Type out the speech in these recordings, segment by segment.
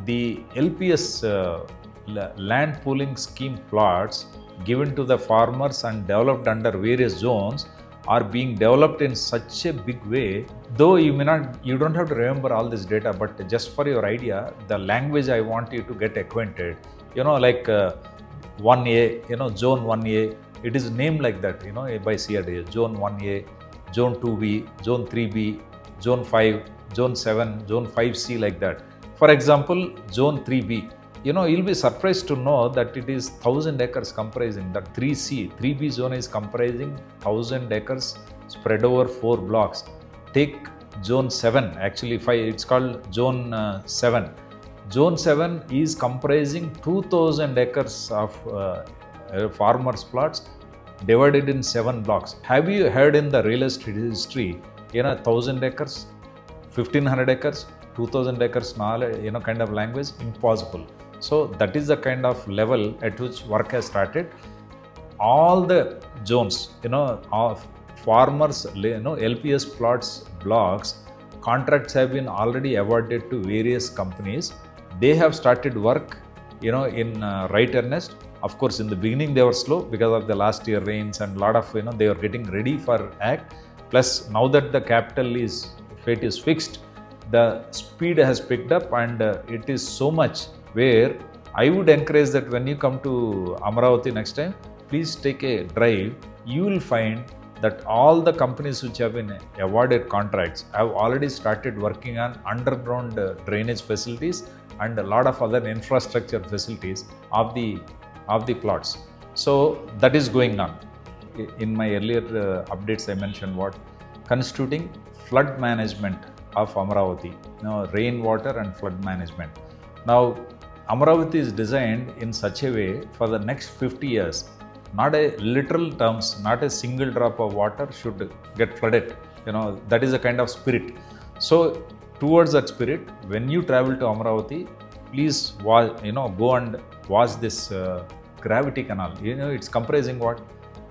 the LPS land pooling scheme plots given to the farmers and developed under various zones are being developed in such a big way, though you don't have to remember all this data, but just for your idea, the language I want you to get acquainted, like 1A, zone 1A, it is named like that, by CRDA, zone 1A, zone 2B, zone 3B, zone 5, zone 7, zone 5C, like that. For example, zone 3B, you'll be surprised to know that it is 1,000 acres comprising. That 3B zone is comprising 1,000 acres spread over 4 blocks. Take zone 7, actually 5, it's called zone 7. Zone 7 is comprising 2,000 acres of farmers' plots divided in 7 blocks. Have you heard in the real estate history, 1,000 acres, 1,500 acres, 2,000 acres, kind of language? Impossible. So that is the kind of level at which work has started. All the zones, of farmers, LPS plots, blocks, contracts have been already awarded to various companies. They have started work, in right earnest. Of course, in the beginning they were slow because of the last year rains and lot of, they were getting ready for act. Plus, now that the fate is fixed, the speed has picked up, and it is so much where I would encourage that when you come to Amaravati next time, please take a drive. You will find that all the companies which have been awarded contracts have already started working on underground drainage facilities and a lot of other infrastructure facilities of the plots. So that is going on. In my earlier updates, I mentioned constituting flood management of Amaravati, rainwater and flood management. Now, Amaravati is designed in such a way for the next 50 years, not a literal terms, not a single drop of water should get flooded. That is a kind of spirit. So, towards that spirit, when you travel to Amaravati, please go and watch this gravity canal. It's comprising what?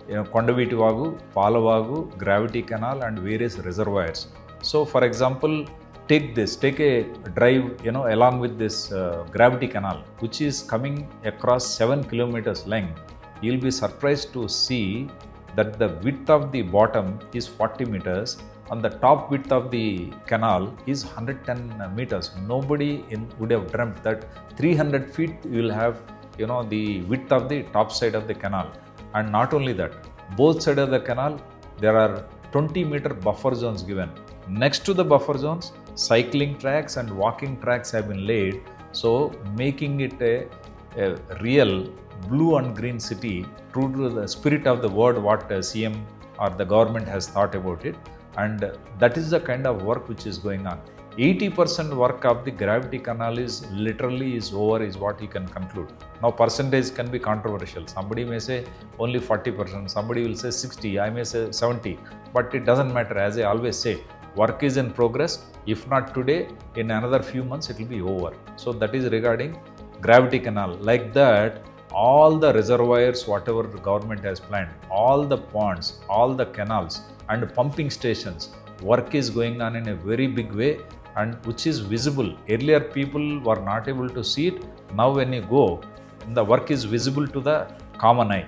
Kondaviti Vagu, Palavagu, gravity canal, and various reservoirs. So, for example, take a drive, along with this gravity canal, which is coming across 7 kilometers length. You'll be surprised to see that the width of the bottom is 40 meters and the top width of the canal is 110 meters. Nobody would have dreamt that 300 feet you will have, the width of the top side of the canal. And not only that, both sides of the canal, there are 20-meter buffer zones given. Next to the buffer zones, cycling tracks and walking tracks have been laid, so making it a real blue and green city, true to the spirit of the word what CM or the government has thought about it. And that is the kind of work which is going on. 80% work of the gravity canal is over, is what you can conclude. Now, percentage can be controversial. Somebody may say only 40%, somebody will say 60, I may say 70, but it doesn't matter. As I always say, work is in progress. If not today, in another few months it will be over. So that is regarding gravity canal. Like that, all the reservoirs, whatever the government has planned, all the ponds, all the canals and pumping stations, work is going on in a very big way, and which is visible. Earlier people were not able to see it. Now when you go, the work is visible to the common eye.